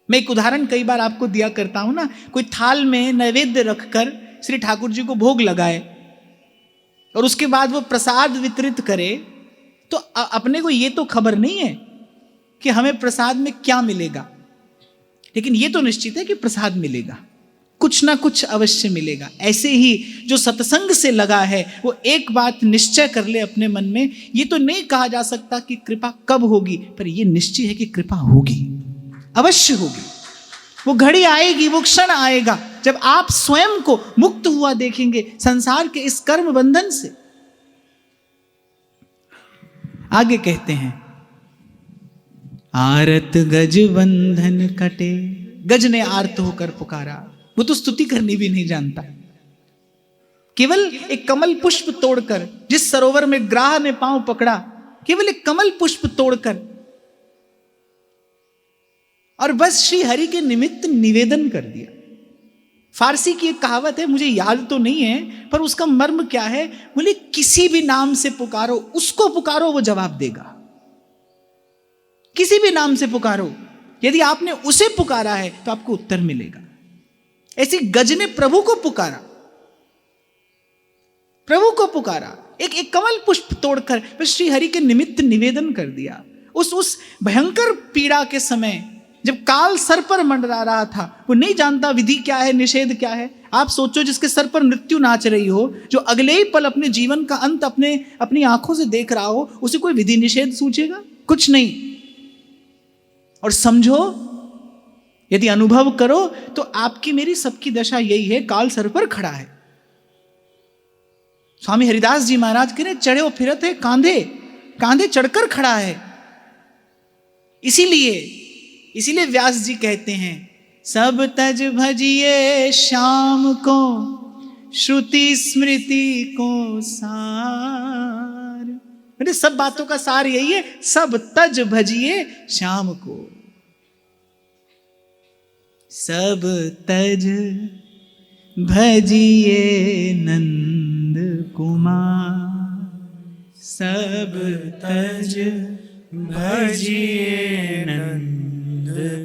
मैं एक उदाहरण कई बार आपको दिया करता हूं ना, कोई थाल में नैवेद्य रखकर श्री ठाकुर जी को भोग लगाए और उसके बाद वो प्रसाद वितरित करे, तो अपने को ये तो खबर नहीं है कि हमें प्रसाद में क्या मिलेगा, लेकिन ये तो निश्चित है कि प्रसाद मिलेगा, कुछ ना कुछ अवश्य मिलेगा। ऐसे ही जो सत्संग से लगा है वो एक बात निश्चय कर ले अपने मन में, ये तो नहीं कहा जा सकता कि कृपा कब होगी, पर ये निश्चय है कि कृपा होगी, अवश्य होगी। वो घड़ी आएगी, वो क्षण आएगा जब आप स्वयं को मुक्त हुआ देखेंगे संसार के इस कर्म बंधन से। आगे कहते हैं, आरत गज बंधन कटे, गज ने आर्त होकर पुकारा। वो तो स्तुति करनी भी नहीं जानता, केवल एक कमल पुष्प तोड़कर, जिस सरोवर में ग्राह ने पांव पकड़ा, केवल एक कमल पुष्प तोड़कर और बस श्री हरि के निमित्त निवेदन कर दिया। फारसी की एक कहावत है, मुझे याद तो नहीं है, पर उसका मर्म क्या है, बोले किसी भी नाम से पुकारो, उसको पुकारो वो जवाब देगा। किसी भी नाम से पुकारो, यदि आपने उसे पुकारा है तो आपको उत्तर मिलेगा। ऐसी गज ने प्रभु को पुकारा, प्रभु को पुकारा, एक कमल पुष्प तोड़कर बस श्री हरि के निमित्त निवेदन कर दिया। उस भयंकर पीड़ा के समय जब काल सर पर मंडरा रहा था, वो नहीं जानता विधि क्या है, निषेध क्या है। आप सोचो, जिसके सर पर मृत्यु नाच रही हो, जो अगले ही पल अपने जीवन का अंत अपनी आंखों से देख रहा हो, उसे कोई विधि निषेध सूझेगा? कुछ नहीं। और समझो, यदि अनुभव करो तो आपकी मेरी सबकी दशा यही है, काल सर पर खड़ा है। स्वामी हरिदास जी महाराज कह रहे, चढ़े वो फिरत है कांधे, कांधे चढ़कर खड़ा है। इसीलिए व्यास जी कहते हैं, सब तज भजिए श्याम को, श्रुति स्मृति को सार। मेरे सब बातों का सार यही है, सब तज भजिए श्याम को, सब तज भजिए नंद कुमार, सब तज भजिए नंद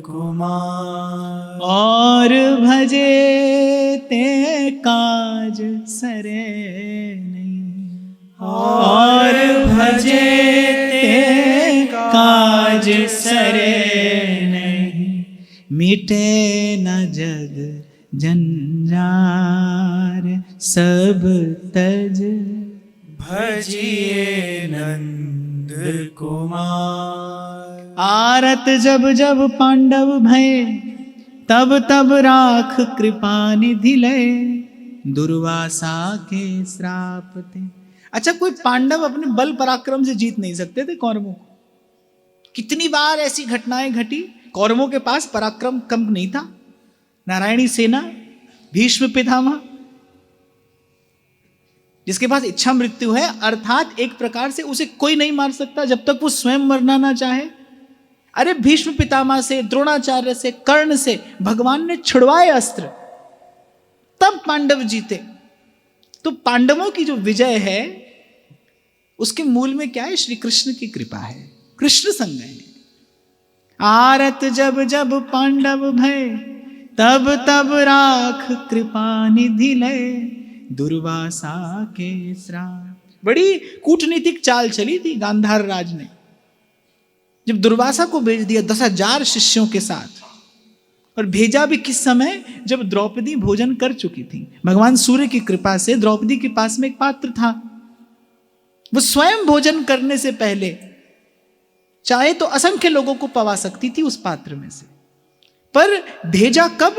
कुमार, और भजे ते काज सरे नहीं, और भजे ते काज सरे नहीं, मिटे न जग जंजार, सब तज भजिए नंद कुमार। आरत जब जब पांडव भय, तब तब राख कृपा निधि लय, दुर्वासा के श्राप थे। अच्छा, कोई पांडव अपने बल पराक्रम से जीत नहीं सकते थे कौरवों को? कितनी बार ऐसी घटनाएं घटी, कौरवों के पास पराक्रम कम नहीं था। नारायणी सेना, भीष्म पितामह, जिसके पास इच्छा मृत्यु है, अर्थात एक प्रकार से उसे कोई नहीं मार सकता जब तक वो स्वयं मरना ना चाहे। अरे भीष्म पितामह से, द्रोणाचार्य से, कर्ण से भगवान ने छुड़वाए अस्त्र, तब पांडव जीते। तो पांडवों की जो विजय है उसके मूल में क्या है? श्री कृष्ण की कृपा है, कृष्ण संग है। आरत जब जब पांडव भय, तब तब राख कृपा निधि लय, दुर्वासा के श्राप। बड़ी कूटनीतिक चाल चली थी गांधार राज ने, जब दुर्वासा को भेज दिया 10,000 शिष्यों के साथ, और भेजा भी किस समय? जब द्रौपदी भोजन कर चुकी थी। भगवान सूर्य की कृपा से द्रौपदी के पास में एक पात्र था, वो स्वयं भोजन करने से पहले चाहे तो असंख्य लोगों को पवा सकती थी उस पात्र में से, पर भेजा कब?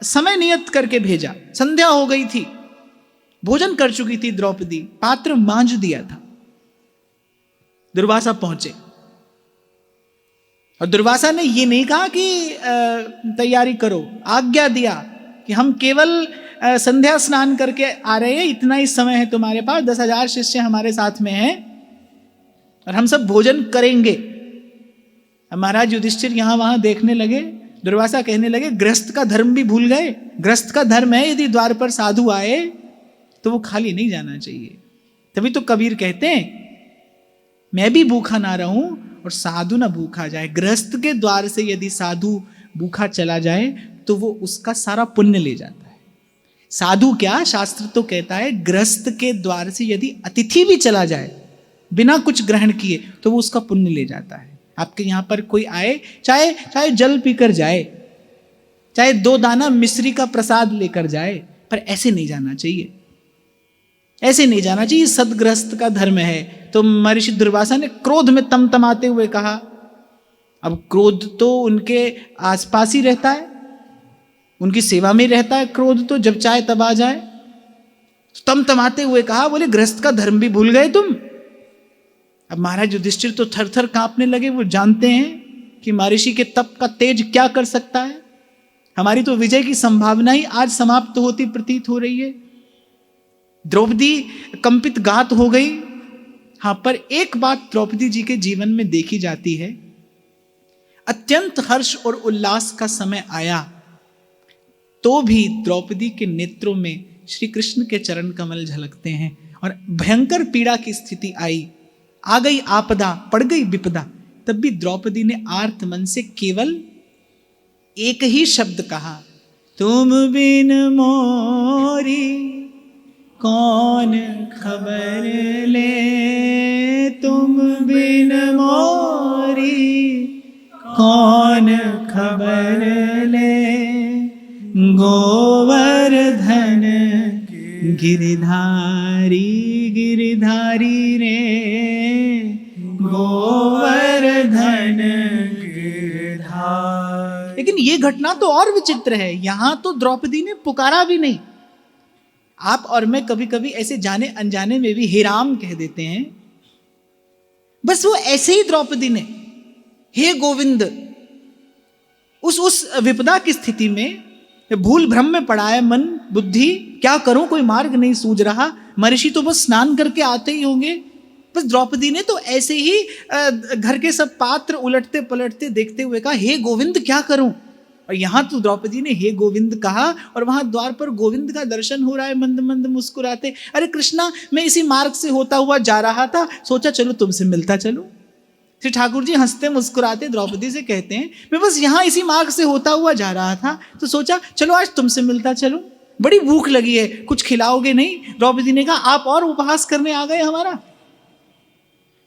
समय नियत करके भेजा। संध्या हो गई थी, भोजन कर चुकी थी द्रौपदी, पात्र मांझ दिया था। दुर्वासा पहुंचे और दुर्वासा ने ये नहीं कहा कि तैयारी करो, आज्ञा दिया कि हम केवल संध्या स्नान करके आ रहे हैं, इतना ही समय है तुम्हारे पास, 10,000 शिष्य हमारे साथ में हैं और हम सब भोजन करेंगे। महाराज युधिष्ठिर यहां वहां देखने लगे, दुर्वासा कहने लगे गृहस्थ का धर्म भी भूल गए। गृहस्थ का धर्म है यदि द्वार पर साधु आए तो वो खाली नहीं जाना चाहिए। तभी तो कबीर कहते हैं मैं भी भूखा ना रहूं और साधु ना भूखा जाए। गृहस्थ के द्वार से यदि साधु भूखा चला जाए तो वो उसका सारा पुण्य ले जाता है। साधु क्या, शास्त्र तो कहता है गृहस्थ के द्वार से यदि अतिथि भी चला जाए बिना कुछ ग्रहण किए तो वो उसका पुण्य ले जाता है। आपके यहाँ पर कोई आए, चाहे जल पीकर जाए, चाहे 2 दाना मिश्री का प्रसाद लेकर जाए, पर ऐसे नहीं जाना चाहिए, ऐसे नहीं जाना चाहिए। सदगृहस्थ का धर्म है। तो महर्षि दुर्वासा ने क्रोध में तमतमाते हुए कहा, अब क्रोध तो उनके आसपास ही रहता है, उनकी सेवा में रहता है क्रोध, तो जब चाहे तब आ जाए। तमतमाते हुए कहा, बोले गृहस्थ का धर्म भी भूल गए तुम। अब महाराज युधिष्ठिर तो थर थर कांपने लगे। वो जानते हैं कि महर्षि के तप का तेज क्या कर सकता है। हमारी तो विजय की संभावना ही आज समाप्त होती प्रतीत हो रही है। द्रौपदी कंपित गात हो गई। हाँ, पर एक बात द्रौपदी जी के जीवन में देखी जाती है, अत्यंत हर्ष और उल्लास का समय आया तो भी द्रौपदी के नेत्रों में श्री कृष्ण के चरण कमल झलकते हैं। और भयंकर पीड़ा की स्थिति आई, आ गई आपदा, पड़ गई विपदा, तब भी द्रौपदी ने आर्त मन से केवल एक ही शब्द कहा, तुम बिन मोरी कौन खबर ले, तुम बिन मोरी कौन खबर ले, गोवर्धन गिरधारी गिरधारी रे, गोवर्धन गिरधारी। लेकिन ये घटना तो और विचित्र है। यहां तो द्रौपदी ने पुकारा भी नहीं। आप और मैं कभी कभी ऐसे जाने अनजाने में भी हे राम कह देते हैं, बस वो ऐसे ही द्रौपदी ने हे गोविंद, उस विपदा की स्थिति में भूल भ्रम में पड़ा है मन बुद्धि, क्या करूं, कोई मार्ग नहीं सूझ रहा। महर्षि तो बस स्नान करके आते ही होंगे। बस द्रौपदी ने तो ऐसे ही घर के सब पात्र उलटते पलटते देखते हुए कहा, हे गोविंद क्या करूं। और यहां तो द्रौपदी ने हे गोविंद कहा और वहां द्वार पर गोविंद का दर्शन हो रहा है, मंद मंद मुस्कुराते। अरे कृष्णा, मैं इसी मार्ग से होता हुआ जा रहा था, सोचा चलो तुमसे मिलता चलूं। श्री ठाकुर जी हंसते मुस्कुराते द्रौपदी से कहते हैं, मैं बस यहाँ इसी मार्ग से होता हुआ जा रहा था तो सोचा चलो आज तुमसे मिलता चलूं, बड़ी भूख लगी है, कुछ खिलाओगे नहीं। द्रौपदी ने कहा, आप और उपहास करने आ गए हमारा,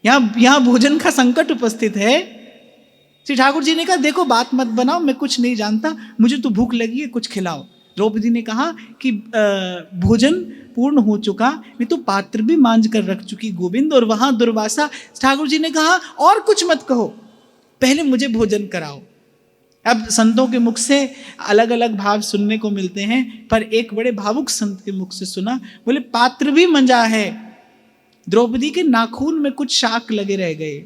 यहाँ भोजन का संकट उपस्थित है। श्री ठाकुर जी ने कहा, देखो बात मत बनाओ, मैं कुछ नहीं जानता, मुझे तो भूख लगी है, कुछ खिलाओ। द्रौपदी ने कहा कि भोजन पूर्ण हो चुका, मैं तो पात्र भी मांझ कर रख चुकी गोविंद। और वहां दुर्वासा ठाकुर जी ने कहा, और कुछ मत कहो, पहले मुझे भोजन कराओ। अब संतों के मुख से अलग अलग भाव सुनने को मिलते हैं, पर एक बड़े भावुक संत के मुख से सुना, बोले पात्र भी मंजा है, द्रौपदी के नाखून में कुछ शाक लगे रह गए।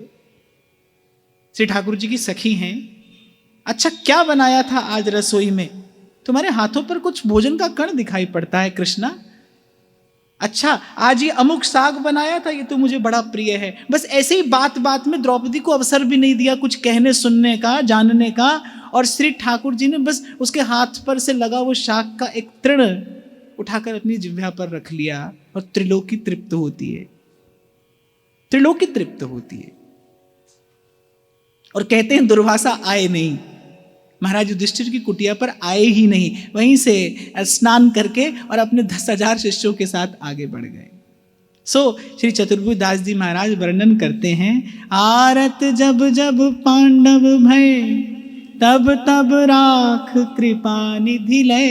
श्री ठाकुर जी की सखी हैं, अच्छा क्या बनाया था आज रसोई में, तुम्हारे हाथों पर कुछ भोजन का कण दिखाई पड़ता है कृष्णा। अच्छा आज ये अमुक साग बनाया था, ये तो मुझे बड़ा प्रिय है। बस ऐसे ही बात बात में द्रौपदी को अवसर भी नहीं दिया कुछ कहने सुनने का, जानने का। और श्री ठाकुर जी ने बस उसके हाथ पर से लगा वो शाक का एक तृण उठाकर अपनी जिह्वा पर रख लिया और त्रिलोकी तृप्त होती है, त्रिलोकी तृप्त होती है। और कहते हैं दुर्वासा आए नहीं, महाराज युधिष्ठिर की कुटिया पर आए ही नहीं, वहीं से स्नान करके और अपने 10,000 शिष्यों के साथ आगे बढ़ गए। श्री चतुर्भुज दास जी महाराज वर्णन करते हैं, आरत जब जब पांडव भय, तब तब राख कृपा निधि लय,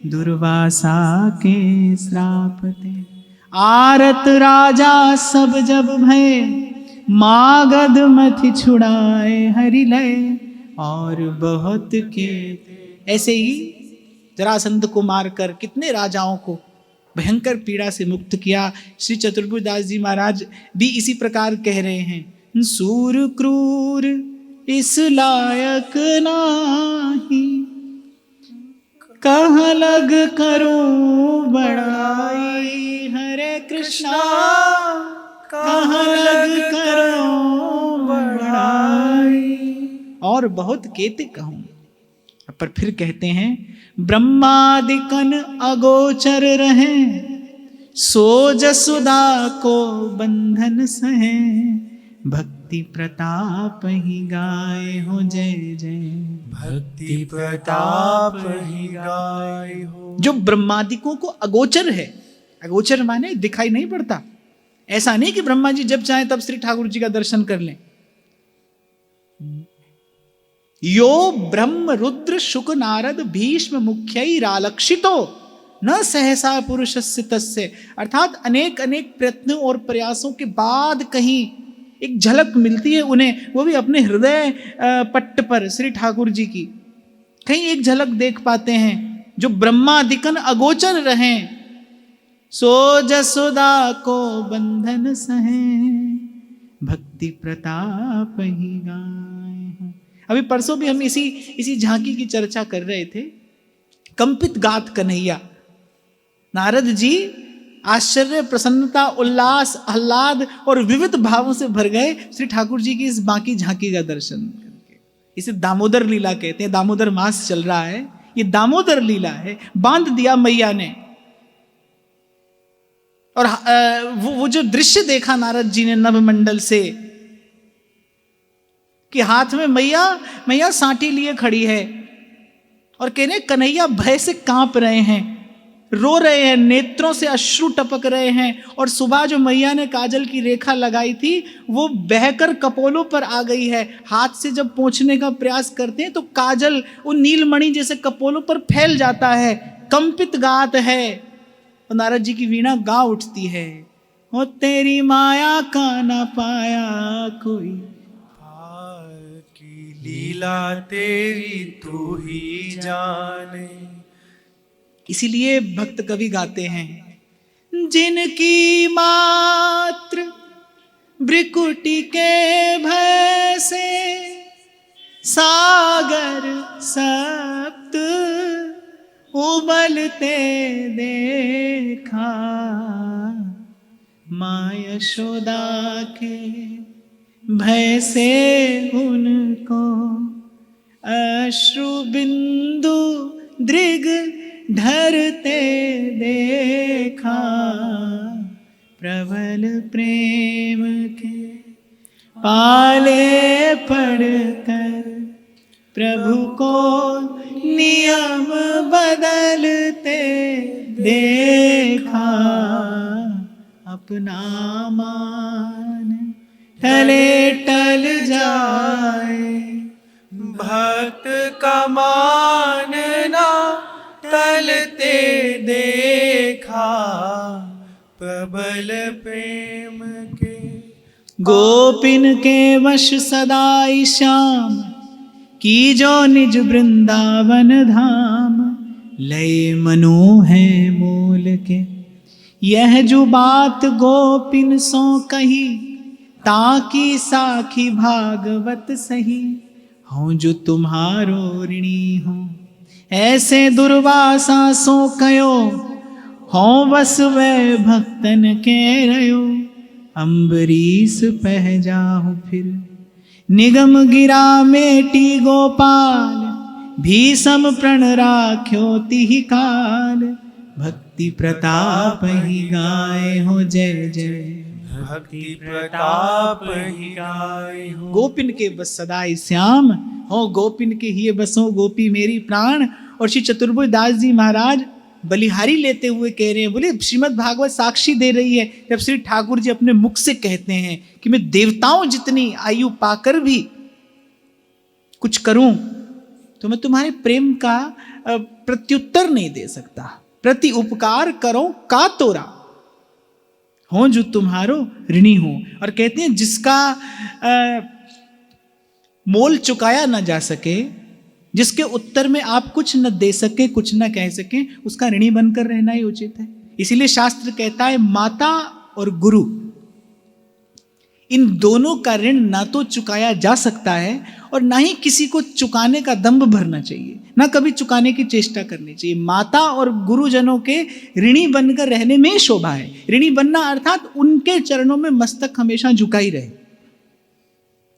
दुर्वासा के श्रापते। आरत राजा सब जब भय, मागध मथि छुड़ाए हरि लय, और बहुत के। ऐसे ही जरासंध को मारकर कितने राजाओं को भयंकर पीड़ा से मुक्त किया। श्री चतुर्भुज दास जी महाराज भी इसी प्रकार कह रहे हैं, सूर क्रूर इस लायक नाही, कहाँ लग करूं बड़ाई, हरे कृष्णा कहाँ लग करूं बड़ाई, और बहुत केते कहूं। पर फिर कहते हैं, ब्रह्मादिकन अगोचर रहे, सो जसुदा को बंधन सहे, भक्ति भक्ति प्रताप ही गाए हो जय जय। भक्ति प्रताप ही गाए हो। जो ब्रह्मादिकों को अगोचर है, अगोचर माने दिखाई नहीं पड़ता। ऐसा नहीं कि ब्रह्मा जी जब चाहे तब श्री ठाकुर जी का दर्शन कर लें। यो ब्रह्म रुद्र शुक नारद भीष्म मुख्यैरालक्षितो न सहसा पुरुषस्य तस्य। अर्थात अनेक अनेक प्रयत्नों और प्रयासों के बाद कहीं एक झलक मिलती है उन्हें, वो भी अपने हृदय पट्ट पर श्री ठाकुर जी की कहीं एक झलक देख पाते हैं। जो ब्रह्मादिकन अगोचर रहें, सो जसोदा को बंधन सहे, भक्ति प्रताप ही गाए। अभी परसों भी हम इसी झांकी की चर्चा कर रहे थे। कंपित गात कन्हैया, नारद जी आश्चर्य, प्रसन्नता, उल्लास, आह्लाद और विविध भावों से भर गए श्री ठाकुर जी की इस बाकी झांकी का दर्शन करके। इसे दामोदर लीला कहते हैं। दामोदर मास चल रहा है, ये दामोदर लीला है। बांध दिया मैया ने, और वो जो दृश्य देखा नारद जी ने नभमंडल से कि हाथ में मैया सांटी लिए खड़ी है और कह रहे कन्हैया भय से कांप रहे हैं, रो रहे हैं, नेत्रों से अश्रु टपक रहे हैं। और सुबह जो मैया ने काजल की रेखा लगाई थी वो बहकर कपोलों पर आ गई है। हाथ से जब पोंछने का प्रयास करते हैं तो काजल उन नीलमणि जैसे कपोलों पर फैल जाता है। कंपित गात है, और नारद जी की वीणा गा उठती है, ओ तेरी माया का ना पाया कोई, की लीला तेरी तू ही जाने। इसीलिए भक्त कवि गाते हैं, जिनकी मात्र भ्रिकुटी के भय से सागर सप्त उबलते देखा, माँ यशोदा के भय से उनको अश्रु बिंदु दृग ढरते देखा, प्रबल प्रेम के पाले पड़कर प्रभु को नियम बदलते देखा, अपना मान टले टल जाए, भक्त का मानना टलते देखा, प्रबल प्रेम के गोपिन के वश सदाई श्याम की जो निज वृंदावन धाम, लय मनो है मूल के यह जो बात गोपिन सो कही, ताकि साखी भागवत सही, हूँ जो तुम्हारो ऋणी हूँ ऐसे दुर्वासा सो कयो, हों बस वे भक्तन के रयो, अम्बरीश पह जाहु फिर निगम गिरा मेटी गोपाल, भीषम प्रण राख्यो तिहि काल, भक्ति प्रताप ही गाए हो जय जय, भक्ति प्रताप ही गाए हो। गोपिन के बस सदाई श्याम हो, गोपिन के ही बसो गोपी मेरी प्राण। और श्री चतुर्भुज दास जी महाराज बलिहारी लेते हुए कह रहे हैं, बोले श्रीमद् भागवत साक्षी दे रही है जब श्री ठाकुर जी अपने मुख से कहते हैं कि मैं देवताओं जितनी आयु पाकर भी कुछ करूं तो मैं तुम्हारे प्रेम का प्रत्युत्तर नहीं दे सकता, प्रति उपकार करो का तोरा, हो जो तुम्हारो ऋणी हो। और कहते हैं जिसका मोल चुकाया ना जा सके, जिसके उत्तर में आप कुछ न दे सके, कुछ न कह सके, उसका ऋणी बनकर रहना ही उचित है। इसीलिए शास्त्र कहता है माता और गुरु इन दोनों का ऋण ना तो चुकाया जा सकता है और ना ही किसी को चुकाने का दंभ भरना चाहिए, ना कभी चुकाने की चेष्टा करनी चाहिए। माता और गुरुजनों के ऋणी बनकर रहने में शोभा है। ऋणी बनना अर्थात उनके चरणों में मस्तक हमेशा झुका ही रहे,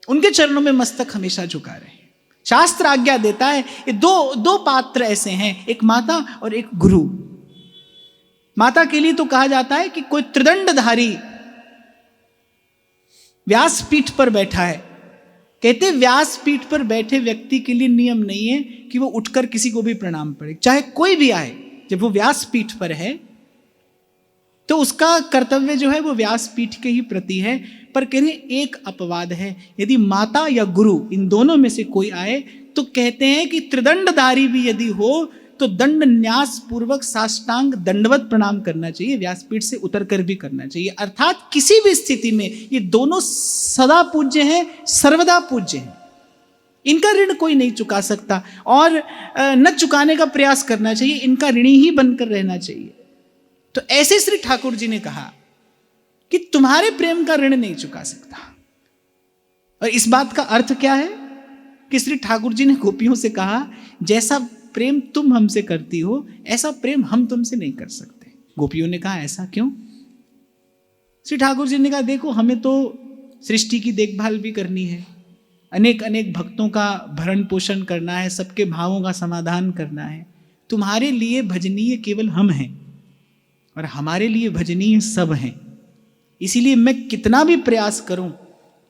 उनके चरणों में मस्तक हमेशा झुका रहे। शास्त्र आज्ञा देता है ये दो पात्र ऐसे हैं, एक माता और एक गुरु। माता के लिए तो कहा जाता है कि कोई त्रिदंडधारी व्यासपीठ पर बैठा है। कहते व्यासपीठ पर बैठे व्यक्ति के लिए नियम नहीं है कि वो उठकर किसी को भी प्रणाम करे, चाहे कोई भी आए। जब वो व्यासपीठ पर है तो उसका कर्तव्य जो है वो व्यासपीठ के ही प्रति है। पर कह रहे एक अपवाद है, यदि माता या गुरु इन दोनों में से कोई आए तो कहते हैं कि त्रिदंडधारी भी यदि हो तो दंड न्यास पूर्वक साष्टांग दंडवत प्रणाम करना चाहिए, व्यासपीठ से उतरकर भी करना चाहिए। अर्थात किसी भी स्थिति में ये दोनों सदा पूज्य हैं, सर्वदा पूज्य हैं, इनका ऋण कोई नहीं चुका सकता और न चुकाने का प्रयास करना चाहिए, इनका ऋणी ही बनकर रहना चाहिए। तो ऐसे श्री ठाकुर जी ने कहा कि तुम्हारे प्रेम का ऋण नहीं चुका सकता। और इस बात का अर्थ क्या है कि श्री ठाकुर जी ने गोपियों से कहा जैसा प्रेम तुम हमसे करती हो ऐसा प्रेम हम तुमसे नहीं कर सकते। गोपियों ने कहा ऐसा क्यों? श्री ठाकुर जी ने कहा देखो हमें तो सृष्टि की देखभाल भी करनी है, अनेक अनेक भक्तों का भरण पोषण करना है, सबके भावों का समाधान करना है। तुम्हारे लिए भजनीय केवल हम हैं और हमारे लिए भजनीय सब हैं। इसीलिए मैं कितना भी प्रयास करूं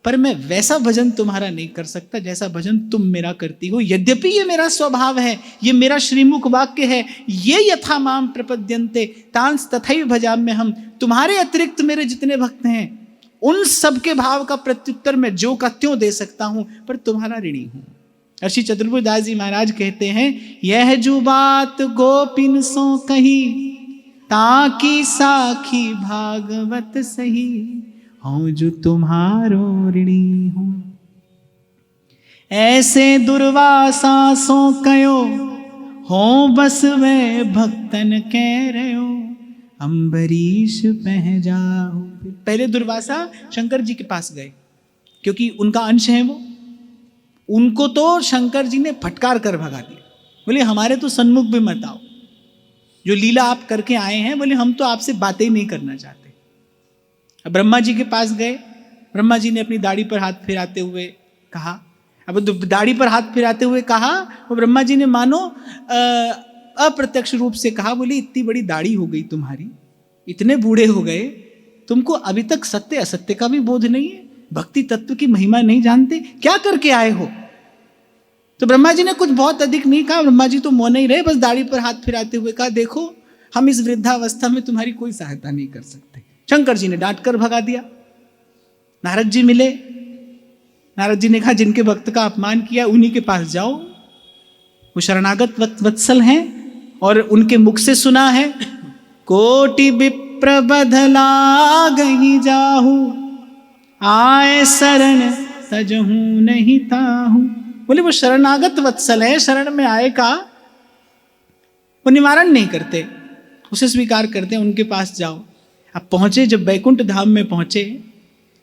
पर मैं वैसा भजन तुम्हारा नहीं कर सकता जैसा भजन तुम मेरा करती हो। यद्यपि ये मेरा स्वभाव है, ये मेरा श्रीमुख वाक्य है, ये यथा माम प्रपद्यन्ते तांस तथैव भजाम्य हम। तुम्हारे अतिरिक्त मेरे जितने भक्त हैं उन सब के भाव का प्रत्युत्तर मैं जो का त्यों दे सकता हूं, पर तुम्हारा ऋणी हूं। ऋषि चतुर्भुजदास जी महाराज कहते हैं यह जो बात गोपिन सो कही ताकि साखी भागवत सही हूँ जो तुम्हारो ऋणी हूँ। ऐसे दुर्वासा सो कयो हो बस वे भक्तन कह रहे हो अम्बरीश पह जाओ। पहले दुर्वासा शंकर जी के पास गए क्योंकि उनका अंश है वो, उनको तो शंकर जी ने फटकार कर भगा दिया। बोले हमारे तो सन्मुख भी मत आओ, जो लीला आप करके आए हैं, बोले हम तो आपसे बातें ही नहीं करना चाहते। अब ब्रह्मा जी के पास गए, ब्रह्मा जी ने अपनी दाढ़ी पर हाथ फिराते हुए कहा, अब दाढ़ी पर हाथ फिराते हुए कहा, वो ब्रह्मा जी ने मानो अप्रत्यक्ष रूप से कहा, बोले इतनी बड़ी दाढ़ी हो गई तुम्हारी, इतने बूढ़े हो गए, तुमको अभी तक सत्य असत्य का भी बोध नहीं है, भक्ति तत्व की महिमा नहीं जानते, क्या करके आए हो? तो ब्रह्मा जी ने कुछ बहुत अधिक नहीं कहा, ब्रह्मा जी तो मौन ही रहे, बस दाढ़ी पर हाथ फिराते हुए कहा देखो हम इस वृद्धावस्था में तुम्हारी कोई सहायता नहीं कर सकते। शंकर जी ने डांट कर भगा दिया। नारद जी मिले, नारद जी ने कहा जिनके भक्त का अपमान किया उन्हीं के पास जाओ, वो शरणागत वत्सल हैं और उनके मुख से सुना है कोटि विप्र बधला गही जाहू आए शरण तजहू नहीं ताहू। बोले वो शरणागत वत्सल है, शरण में आए का वो निवारण नहीं करते, उसे स्वीकार करते हैं, उनके पास जाओ। अब पहुंचे, जब बैकुंठ धाम में पहुंचे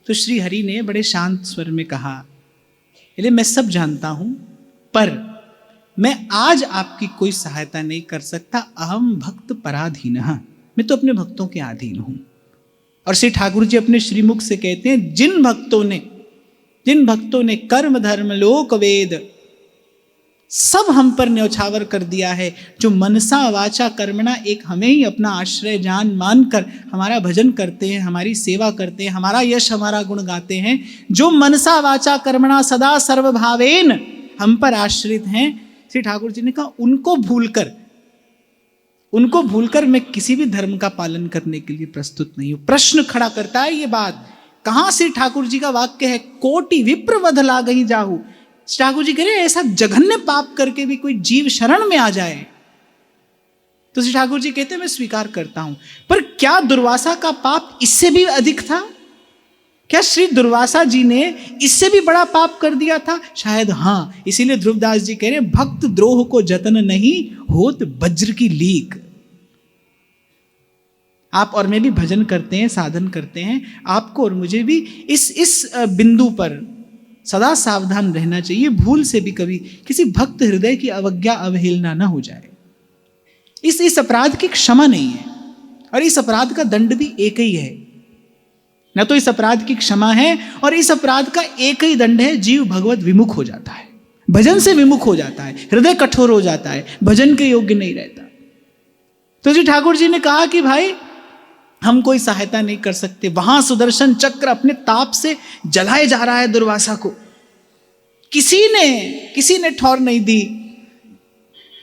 तो श्री हरि ने बड़े शांत स्वर में कहा बोले मैं सब जानता हूं पर मैं आज आपकी कोई सहायता नहीं कर सकता, अहम भक्त पराधीन, मैं तो अपने भक्तों के अधीन हूं। और श्री ठाकुर जी अपने श्रीमुख से कहते हैं जिन भक्तों ने कर्म धर्म लोक वेद सब हम पर न्यौछावर कर दिया है, जो मनसा वाचा कर्मणा एक हमें ही अपना आश्रय जान मानकर हमारा भजन करते हैं, हमारी सेवा करते हैं, हमारा यश हमारा गुण गाते हैं, जो मनसा वाचा कर्मणा सदा सर्वभावेन हम पर आश्रित हैं, श्री ठाकुर जी ने कहा उनको भूलकर मैं किसी भी धर्म का पालन करने के लिए प्रस्तुत नहीं हूं। प्रश्न खड़ा करता है ये बात, कहां श्री ठाकुर जी का वाक्य है कोटि विप्र वध ला गही जाहू। ठाकुर जी कह रहे ऐसा जघन्य पाप करके भी कोई जीव शरण में आ जाए तो श्री ठाकुर जी कहते हैं मैं स्वीकार करता हूं, पर क्या दुर्वासा का पाप इससे भी अधिक था? क्या श्री दुर्वासा जी ने इससे भी बड़ा पाप कर दिया था? शायद हां। इसीलिए ध्रुवदास जी कह रहे भक्त द्रोह को जतन नहीं होत वज्र की लीक। आप और मैं भी भजन करते हैं, साधन करते हैं, आपको और मुझे भी इस बिंदु पर सदा सावधान रहना चाहिए, भूल से भी कभी किसी भक्त हृदय की अवज्ञा अवहेलना ना हो जाए। इस अपराध की क्षमा नहीं है और इस अपराध का दंड भी एक ही है। न तो इस अपराध की क्षमा है और इस अपराध का एक ही दंड है, जीव भगवत विमुख हो जाता है, भजन से विमुख हो जाता है, हृदय कठोर हो जाता है, भजन के योग्य नहीं रहता। तो जी ठाकुर जी ने कहा कि भाई हम कोई सहायता नहीं कर सकते। वहां सुदर्शन चक्र अपने ताप से जलाए जा रहा है दुर्वासा को, किसी ने ठौर नहीं दी।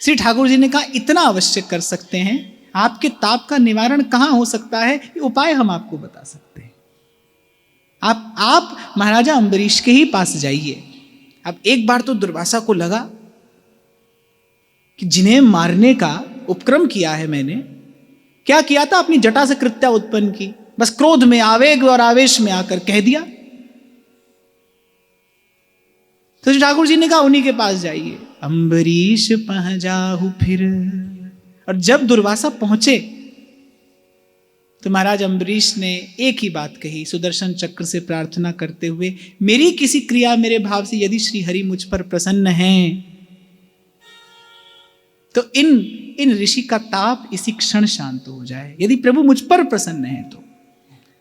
श्री ठाकुर जी ने कहा इतना अवश्य कर सकते हैं, आपके ताप का निवारण कहां हो सकता है, ये उपाय हम आपको बता सकते हैं। आप महाराजा अम्बरीश के ही पास जाइए। अब एक बार तो दुर्वासा को लगा कि जिन्हें मारने का उपक्रम किया है मैंने, क्या किया था, अपनी जटा से कृत्या उत्पन्न की, बस क्रोध में, आवेग और आवेश में आकर कह दिया। तो श्री ठाकुर जी ने कहा उन्हीं के पास जाइए। अम्बरीश पह जाहु फिर, और जब दुर्वासा पहुंचे तो महाराज अम्बरीश ने एक ही बात कही, सुदर्शन चक्र से प्रार्थना करते हुए, मेरी किसी क्रिया मेरे भाव से यदि श्री हरि मुझ पर प्रसन्न हैं तो इन ऋषि का ताप इसी क्षण शांत हो जाए, यदि प्रभु मुझ पर प्रसन्न है तो।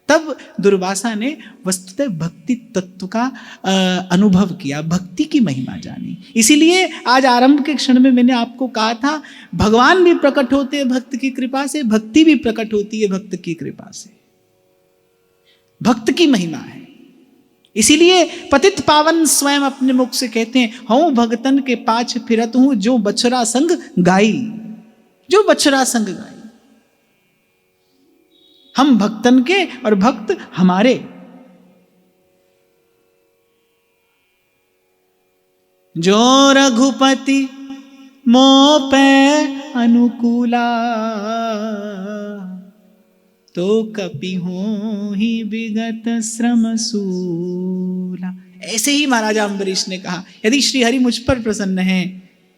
तब दुर्वासा ने वस्तुतः भक्ति तत्व का अनुभव किया, भक्ति की महिमा जानी। इसीलिए आज आरंभ के क्षण में मैंने आपको कहा था, भगवान भी प्रकट होते हैं भक्त की कृपा से, भक्ति भी प्रकट होती है भक्त की कृपा से। भक्त की महिमा है। इसीलिए पतित पावन स्वयं अपने मुख से कहते हैं, हूं भगतन के पाछ फिरत हूं जो बछड़ा संग गाई, जो बछड़ा संग गाई। हम भक्तन के और भक्त हमारे। जो रघुपति मोह पे अनुकूला, तो कपि हो ही विगत श्रम सूला। ऐसे ही महाराजा अम्बरीश ने कहा, यदि श्री हरि मुझ पर प्रसन्न है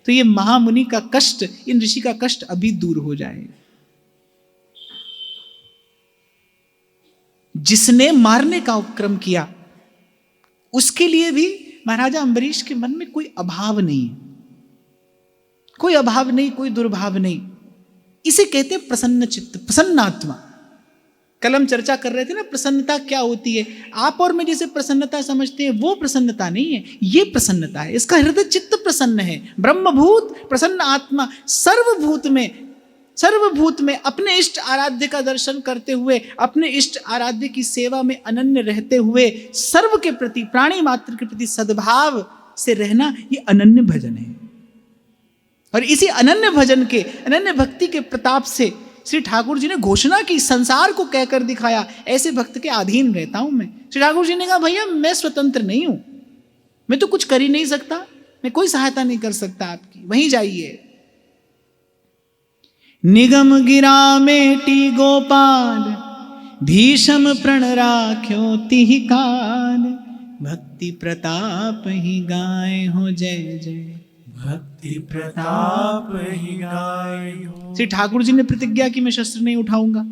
तो ये महामुनि का कष्ट, इन ऋषि का कष्ट अभी दूर हो जाए। जिसने मारने का उपक्रम किया उसके लिए भी महाराजा अम्बरीश के मन में कोई अभाव नहीं, कोई अभाव नहीं, कोई दुर्भाव नहीं। इसे कहते हैं प्रसन्न चित्त, प्रसन्न आत्मा। कल हम चर्चा कर रहे थे ना, प्रसन्नता क्या होती है। आप और मैं जिसे प्रसन्नता समझते हैं वो प्रसन्नता नहीं है, ये प्रसन्नता है। इसका हृदय चित्त प्रसन्न है। ब्रह्मभूत प्रसन्न आत्मा सर्वभूत में अपने इष्ट आराध्य का दर्शन करते हुए, अपने इष्ट आराध्य की सेवा में अनन्य रहते हुए, सर्व के प्रति, प्राणी मात्र के प्रति सद्भाव से रहना, ये अनन्य भजन है। और इसी अनन्य भजन के, अनन्य भक्ति के प्रताप से श्री ठाकुर जी ने घोषणा की, संसार को कहकर दिखाया, ऐसे भक्त के अधीन रहता हूं मैं। श्री ठाकुर जी ने कहा, भैया मैं स्वतंत्र नहीं हूं, मैं तो कुछ कर ही नहीं सकता, मैं कोई सहायता नहीं कर सकता आपकी, वहीं जाइए। निगम गिरा मेटी गोपाल, भीषम प्रण राख्यो तिहि काल, भक्ति प्रताप ही गाए हो जय जय, भक्ति प्रताप ही गाए हो। श्री ठाकुर जी ने प्रतिज्ञा की मैं शस्त्र नहीं उठाऊंगा।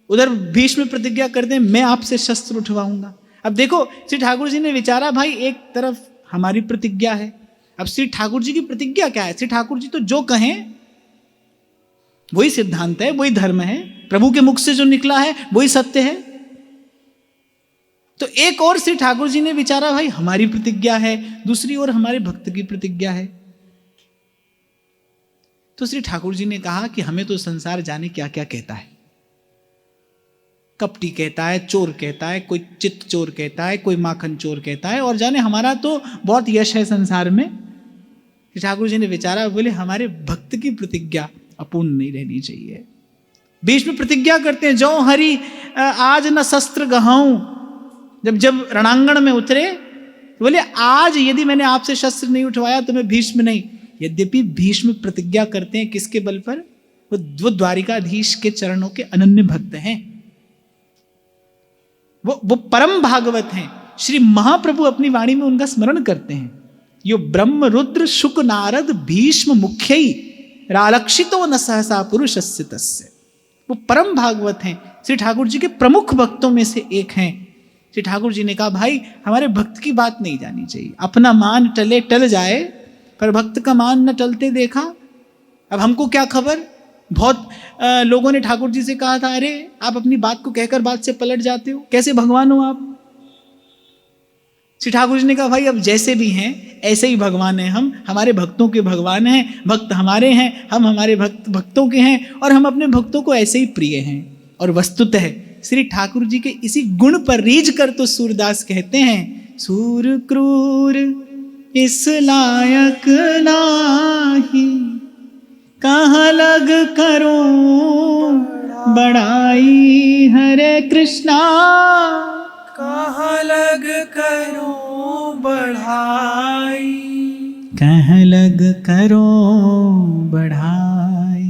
उधर भीष्म प्रतिज्ञा करते हैं मैं आपसे शस्त्र उठवाऊंगा। अब देखो श्री ठाकुर जी ने विचारा, भाई एक तरफ हमारी प्रतिज्ञा है, अब श्री ठाकुर जी की प्रतिज्ञा क्या है। श्री ठाकुर जी तो जो कहें वही सिद्धांत है, वही धर्म है, प्रभु के मुख से जो निकला है वही सत्य है। तो एक और श्री ठाकुर जी ने विचारा, भाई हमारी प्रतिज्ञा है, दूसरी ओर हमारे भक्त की प्रतिज्ञा है। तो श्री ठाकुर जी ने कहा कि हमें तो संसार जाने क्या क्या कहता है, कपटी कहता है, चोर कहता है, कोई चित्त चोर कहता है, कोई माखन चोर कहता है, और जाने हमारा तो बहुत यश है संसार में। श्री ठाकुर जी ने विचारा, बोले हमारे भक्त की प्रतिज्ञा अपूर्ण नहीं रहनी चाहिए। बीच में प्रतिज्ञा करते हैं, जो हरि आज न शस्त्र गहाऊं, जब रणांगण में उतरे बोले आज यदि मैंने आपसे शस्त्र नहीं उठवाया तो मैं भीष्म नहीं। यद्यपि भीष्म प्रतिज्ञा करते हैं किसके बल पर, वो द्वारिकाधीश के चरणों के अनन्य भक्त हैं, वो परम भागवत हैं। श्री महाप्रभु अपनी वाणी में उनका स्मरण करते हैं, यो ब्रह्म रुद्र शुक नारद भीष्म मुख्यई रालक्षितो न सहसा पुरुषस्य तस्य। वो परम भागवत हैं, श्री ठाकुर जी के प्रमुख भक्तों में से एक हैं। श्री ठाकुर जी ने कहा, भाई हमारे भक्त की बात नहीं जानी चाहिए, अपना मान टले टल जाए पर भक्त का मान न टलते देखा। अब हमको क्या खबर, बहुत लोगों ने ठाकुर जी से कहा था, अरे आप अपनी बात को कहकर बात से पलट जाते हो, कैसे भगवान हो आप। श्री ठाकुर जी ने कहा, भाई अब जैसे भी हैं ऐसे ही भगवान हैं हम, हमारे भक्तों के भगवान हैं, भक्त हमारे हैं, हम हमारे भक्तों के हैं, और हम अपने भक्तों को ऐसे ही प्रिय हैं। और वस्तुतः श्री ठाकुर जी के इसी गुण पर रीझ कर तो सूरदास कहते हैं, सूर क्रूर इस लायक नाही, कहाँ लग करूं बड़ाई। हरे कृष्णा कहाँ लग करूं बढ़ाई, कहाँ लग करो बढ़ाई।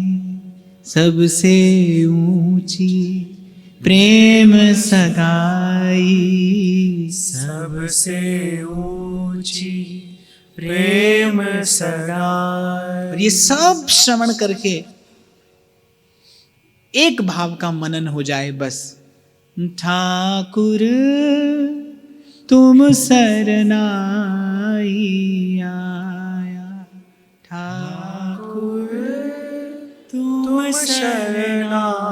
सबसे ऊंची प्रेम सगाई, सबसे ऊंची प्रेम सगाई। और ये सब श्रवण करके एक भाव का मनन हो जाए बस। ठाकुर तुम सरनाई आया, ठाकुर तुम शरणाई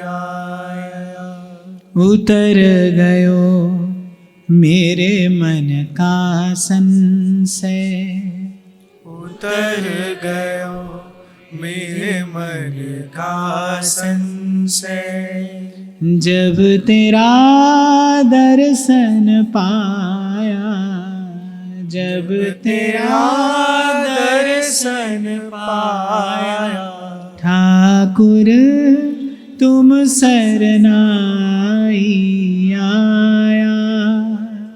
आया। उतर गयो मेरे मन का संशय, उतर गयो मेरे मन का संशय। जब तेरा दर्शन पाया, जब तेरा दर्शन पाया। ठाकुर तुम सरनाई आया,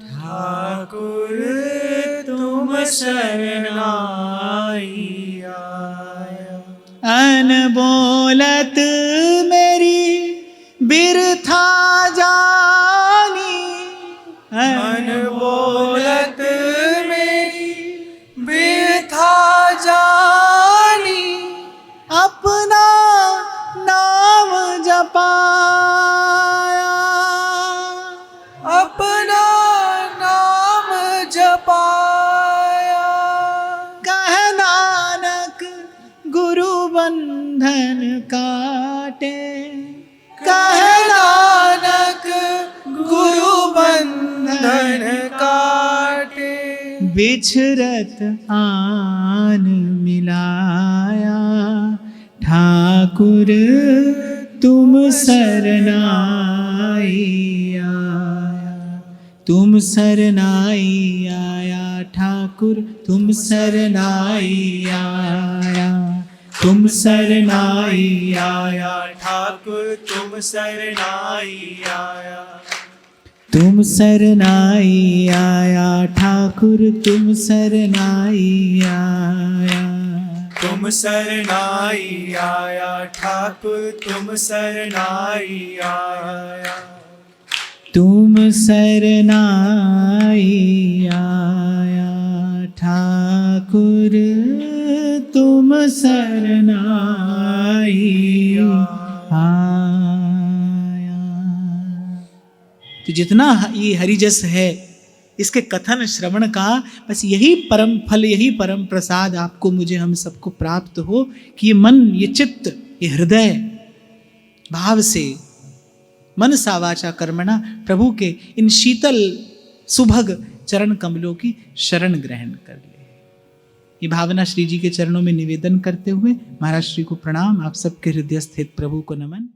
ठाकुर तुम शरणाई आया। अनबोलत मेरी बिरथा जानी, अनबोलत मेरी बिरथा जानी। अपना नाम जपाया, अपना नाम जपाया। कह नानक गुरु बंधन काटे, कह नानक गुरु बंधन काटे। बिछरत आन मिलाया, ठाकुर तुम सरनाई आया, तुम सरनाई आया। ठाकुर तुम सरनाई आया, तुम सरनाई आया। ठाकुर तुम शरणाई आया। तुम सरनाई आया, ठाकुर तुम सरनाई आया। तुम शरणाई आया। ठाकुर तुम शरणाई आया। तुम सरनाई आया, ठाकुर तुम सरनाई आया। तो जितना ये हरिजस है, इसके कथन श्रवण का बस यही परम फल, यही परम प्रसाद आपको मुझे हम सबको प्राप्त हो कि ये मन, ये चित्त, ये हृदय भाव से मन सा वाचा कर्मणा प्रभु के इन शीतल सुभग चरण कमलों की शरण ग्रहण कर ले। ये भावना श्री जी के चरणों में निवेदन करते हुए महाराज श्री को प्रणाम। आप सबके हृदय स्थित प्रभु को नमन।